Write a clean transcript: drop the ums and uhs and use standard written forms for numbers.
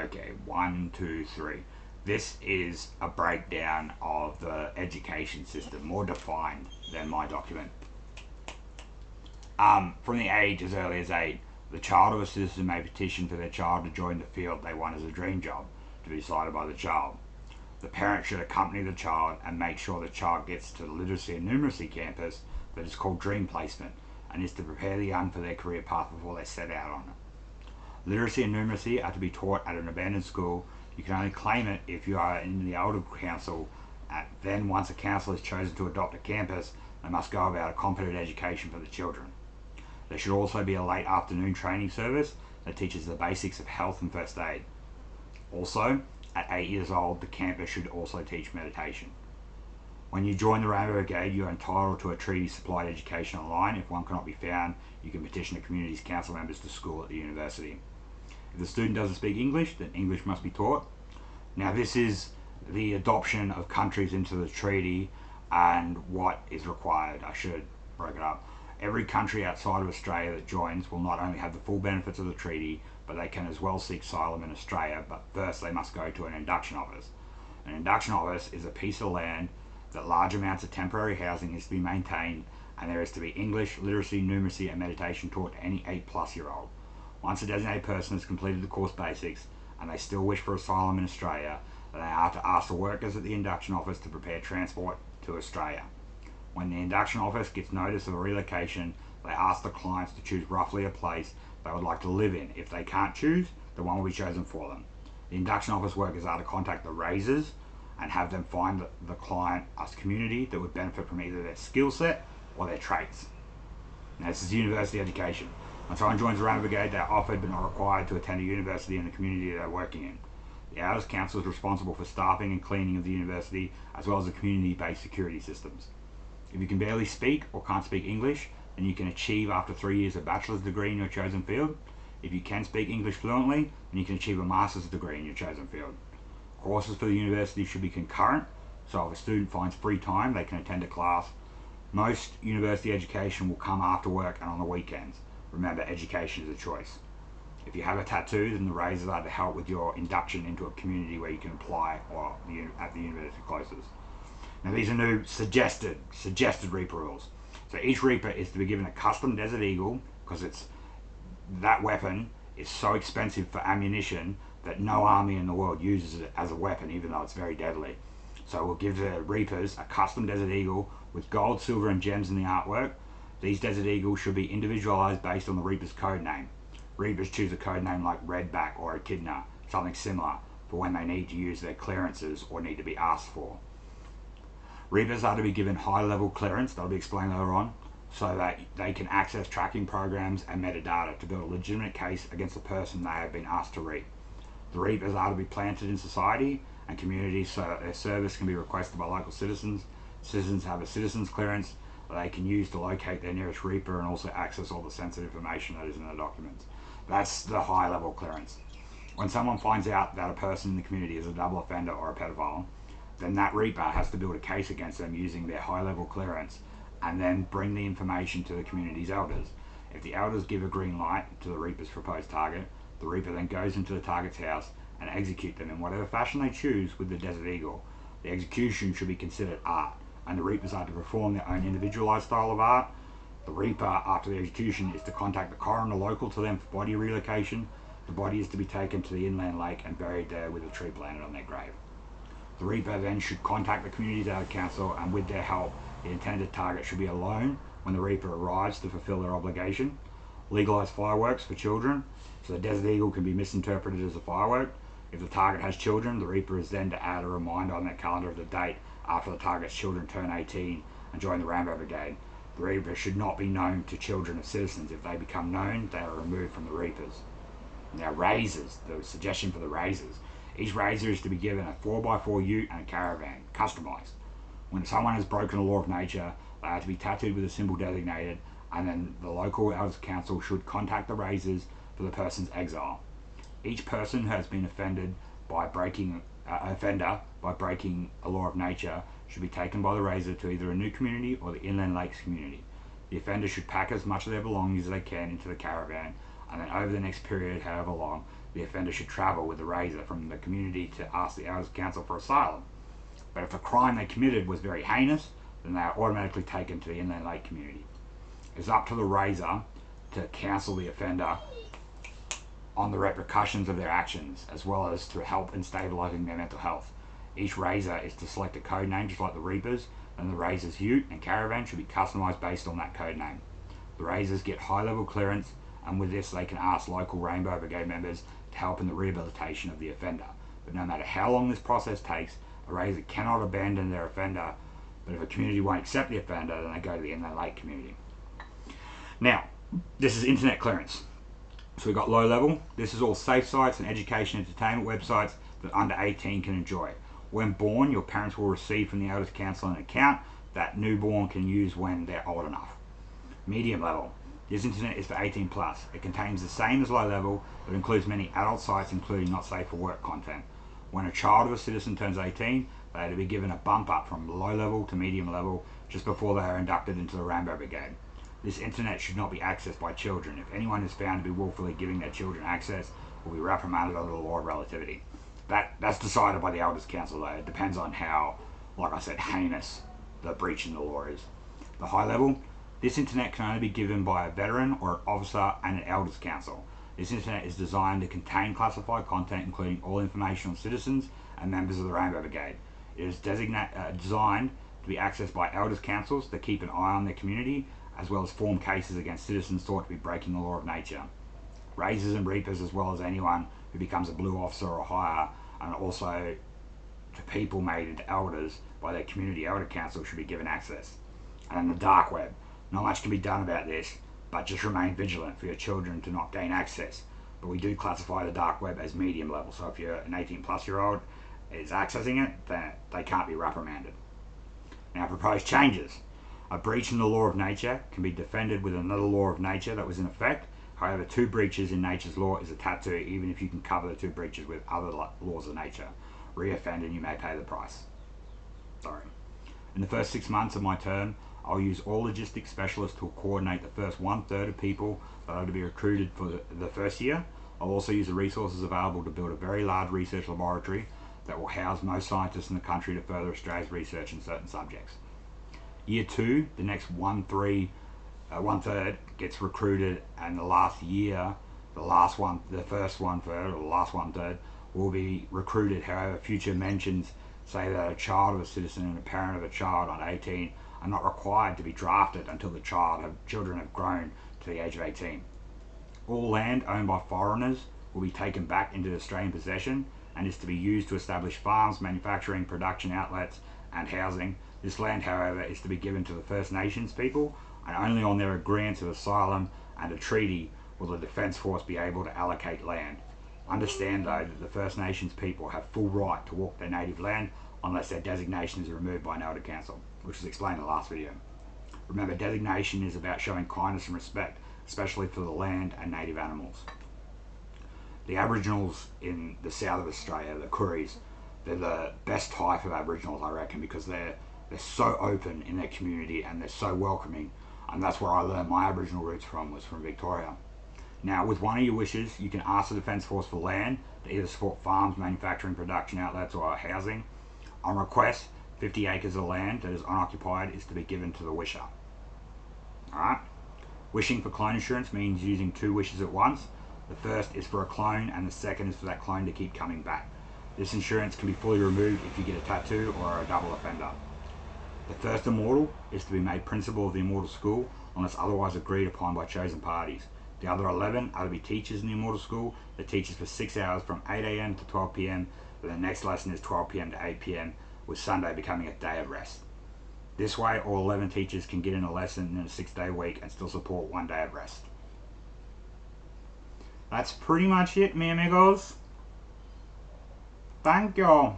Okay, 1, 2, 3. This is a breakdown of the education system, more defined than my document. From the age as early as 8, the child of a citizen may petition for their child to join the field they want as a dream job to be decided by the child. The parent should accompany the child and make sure the child gets to the literacy and numeracy campus that is called Dream Placement and is to prepare the young for their career path before they set out on it. Literacy and numeracy are to be taught at an abandoned school. You can only claim it if you are in the elder council. Then once a council is chosen to adopt a campus, they must go about a competent education for the children. There should also be a late afternoon training service that teaches the basics of health and first aid. Also, at 8 years old, the campus should also teach meditation. When you join the Rainbow Brigade, you are entitled to a treaty-supplied education online. If one cannot be found, you can petition the community's council members to school at the university. If the student doesn't speak English, then English must be taught. Now, this is the adoption of countries into the treaty and what is required. I should break it up. Every country outside of Australia that joins will not only have the full benefits of the treaty, but they can as well seek asylum in Australia, but first they must go to an induction office. An induction office is a piece of land that large amounts of temporary housing is to be maintained, and there is to be English, literacy, numeracy and meditation taught to any 8+-year-old. Once a designated person has completed the course basics and they still wish for asylum in Australia, then they are to ask the workers at the induction office to prepare transport to Australia. When the induction office gets notice of a relocation, they ask the clients to choose roughly a place they would like to live in. If they can't choose, the one will be chosen for them. The induction office workers are to contact the raisers and have them find the client a community that would benefit from either their skill set or their traits. Now, this is university education. When someone joins the Rainbow Brigade, they are offered but not required to attend a university in the community they're working in. The Elders Council is responsible for staffing and cleaning of the university, as well as the community-based security systems. If you can barely speak or can't speak English, then you can achieve after 3 years a bachelor's degree in your chosen field. If you can speak English fluently, then you can achieve a master's degree in your chosen field. Courses for the university should be concurrent, so if a student finds free time, they can attend a class. Most university education will come after work and on the weekends. Remember, education is a choice. If you have a tattoo, then the raisers are to help with your induction into a community where you can apply or at the university closest. Now, these are new suggested Reaper rules. So each Reaper is to be given a custom Desert Eagle, because that weapon is so expensive for ammunition that no army in the world uses it as a weapon, even though it's very deadly. So we'll give the Reapers a custom Desert Eagle with gold, silver and gems in the artwork. These Desert Eagles should be individualized based on the Reaper's code name. Reapers choose a code name like Redback or Echidna, something similar, for when they need to use their clearances or need to be asked for. Reapers are to be given high-level clearance, that'll be explained later on, so that they can access tracking programs and metadata to build a legitimate case against the person they have been asked to reap. The Reapers are to be planted in society and communities so that their service can be requested by local citizens. Citizens have a citizen's clearance that they can use to locate their nearest Reaper and also access all the sensitive information that is in the documents. That's the high-level clearance. When someone finds out that a person in the community is a double offender or a pedophile, then that Reaper has to build a case against them using their high-level clearance and then bring the information to the community's elders. If the elders give a green light to the Reaper's proposed target, the Reaper then goes into the target's house and execute them in whatever fashion they choose with the Desert Eagle. The execution should be considered art, and the Reapers are to perform their own individualized style of art. The Reaper, after the execution, is to contact the coroner local to them for body relocation. The body is to be taken to the inland lake and buried there with a tree planted on their grave. The Reaper then should contact the Communities Elder Council, and with their help, the intended target should be alone when the Reaper arrives to fulfill their obligation. Legalize fireworks for children, so the Desert Eagle can be misinterpreted as a firework. If the target has children, the Reaper is then to add a reminder on their calendar of the date after the target's children turn 18 and join the Rainbow Brigade. The Reaper should not be known to children of citizens. If they become known, they are removed from the Reapers. Now, raisers, the suggestion for the raisers. Each raiser is to be given a 4x4 ute and a caravan, customised. When someone has broken a law of nature, they are to be tattooed with a symbol designated, and then the local Elders Council should contact the raisers for the person's exile. Each person who has been offended by breaking a law of nature should be taken by the raiser to either a new community or the Inland Lakes community. The offender should pack as much of their belongings as they can into the caravan, and then over the next period, however long, the offender should travel with the razor from the community to ask the Elders Council for asylum. But if the crime they committed was very heinous, then they are automatically taken to the Inland Lake community. It's up to the razor to counsel the offender on the repercussions of their actions, as well as to help in stabilising their mental health. Each razor is to select a code name, just like the Reapers, and the razor's ute and caravan should be customised based on that code name. The razors get high-level clearance, and with this they can ask local Rainbow Brigade members to help in the rehabilitation of the offender. But no matter how long this process takes, a razor cannot abandon their offender, but if a community won't accept the offender, then they go to the Inland Lake community. Now, this is internet clearance. So we've got low level. This is all safe sites and education entertainment websites that under 18 can enjoy. When born, your parents will receive from the Elders Council an account that newborn can use when they're old enough. Medium level. This internet is for 18 plus. It contains the same as low level, but includes many adult sites including not safe for work content. When a child of a citizen turns 18, they are to be given a bump up from low level to medium level just before they are inducted into the Rainbow Brigade. This internet should not be accessed by children. If anyone is found to be willfully giving their children access, will be reprimanded under the law of relativity. That's decided by the Elders Council though. It depends on how, like I said, heinous the breach in the law is. The high level, this internet can only be given by a veteran or an officer and an Elders Council. This internet is designed to contain classified content including all information on citizens and members of the Rainbow Brigade. It is designed to be accessed by Elders Councils to keep an eye on their community, as well as form cases against citizens thought to be breaking the law of nature. Razors and Reapers, as well as anyone who becomes a blue officer or higher, and also to people made into elders by their community elder council, should be given access. And the dark web. Not much can be done about this, but just remain vigilant for your children to not gain access. But we do classify the dark web as medium level, so if you're an 18 plus year old is accessing it, then they can't be reprimanded. Now, proposed changes. A breach in the law of nature can be defended with another law of nature that was in effect. However, two breaches in nature's law is a tattoo, even if you can cover the two breaches with other laws of nature. Re-offend and you may pay the price. Sorry. In the first 6 months of my term, I'll use all logistics specialists to coordinate the first 1/3 of people that are to be recruited for the first year. I'll also use the resources available to build a very large research laboratory that will house most scientists in the country to further Australia's research in certain subjects. Year 2, the next 1/3 gets recruited, and the last year, the last 1/3 or the last 1/3 will be recruited. However, future mentions say that a child of a citizen and a parent of a child on 18 are not required to be drafted until the children have grown to the age of 18. All land owned by foreigners will be taken back into Australian possession and is to be used to establish farms, manufacturing, production outlets and housing. This land, however, is to be given to the First Nations people, and only on their agreement to asylum and a treaty will the Defence Force be able to allocate land. Understand though that the First Nations people have full right to walk their native land unless their designation is removed by an Elder Council, which was explained in the last video. Remember, designation is about showing kindness and respect, especially for the land and native animals. The Aboriginals in the south of Australia, the Kooris, they're the best type of Aboriginals, I reckon, because they're so open in their community and they're so welcoming, and that's where I learned my Aboriginal roots was from Victoria. Now, with one of your wishes, you can ask the Defence Force for land to either support farms, manufacturing, production outlets or housing. On request, 50 acres of land that is unoccupied is to be given to the wisher. Alright? Wishing for clone insurance means using 2 wishes at once. The first is for a clone and the second is for that clone to keep coming back. This insurance can be fully removed if you get a tattoo or are a double offender. The first immortal is to be made principal of the immortal school unless otherwise agreed upon by chosen parties. The other 11 are to be teachers in the immortal school that teaches for 6 hours from 8 AM to 12 PM, but the next lesson is 12 PM to 8 PM, with Sunday becoming a day of rest. This way, all 11 teachers can get in a lesson in a 6-day week and still support 1 day of rest. That's pretty much it, mi amigos. Thank you.